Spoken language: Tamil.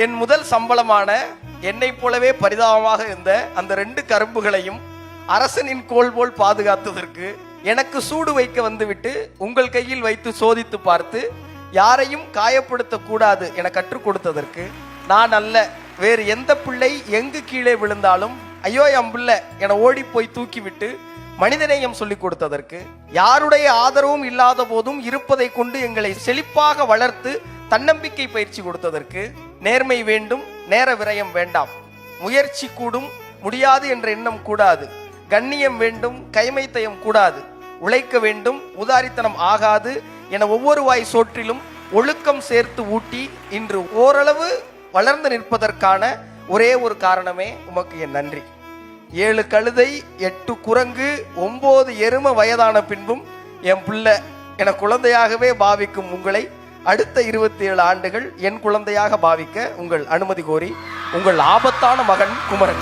என் முதல் சம்பளமான என்னை போலவே பரிதாபமாக இருந்த அந்த 2 கரும்புகளையும் அரசனின் கோல் போல் பாதுகாத்ததற்கு, எனக்கு சூடு வைக்க வந்துவிட்டு உங்கள் கையில் வைத்து சோதித்து பார்த்து யாரையும் காயப்படுத்த கூடாது என கற்றுக் கொடுத்ததற்கு, நான் அல்ல வேறு எந்த பிள்ளை எங்கு கீழே விழுந்தாலும் ஐயோ என் பிள்ளை என ஓடி போய் தூக்கிவிட்டு மனிதநேயம் சொல்லிக் கொடுத்ததற்கு, யாருடைய ஆதரவும் இல்லாத போதும் இருப்பதை கொண்டு எங்களை செழிப்பாக வளர்த்து தன்னம்பிக்கை பயிற்சி கொடுத்ததற்கு, நேர்மை வேண்டும் நேர விரயம் வேண்டாம், முயற்சி கூடும் முடியாது என்ற எண்ணம் கூடாது, கண்ணியம் வேண்டும் கைமைத்தயம் கூடாது, உழைக்க வேண்டும் உதாரித்தனம் ஆகாது என ஒவ்வொரு வாய் சோற்றிலும் ஒழுக்கம் சேர்த்து ஊட்டி இன்று ஓரளவு வளர்ந்து நிற்பதற்கான ஒரே ஒரு காரணமே உமக்கு என் நன்றி. 7 கழுதை 8 குரங்கு 9 எரும வயதான பின்பும் என் பிள்ளை என குழந்தையாகவே பாவிக்கும் உங்களை அடுத்த 27 ஆண்டுகள் என் குழந்தையாக பாவிக்க உங்கள் அனுமதி கோரி, உங்கள் ஆபத்தான மகன் குமரன்.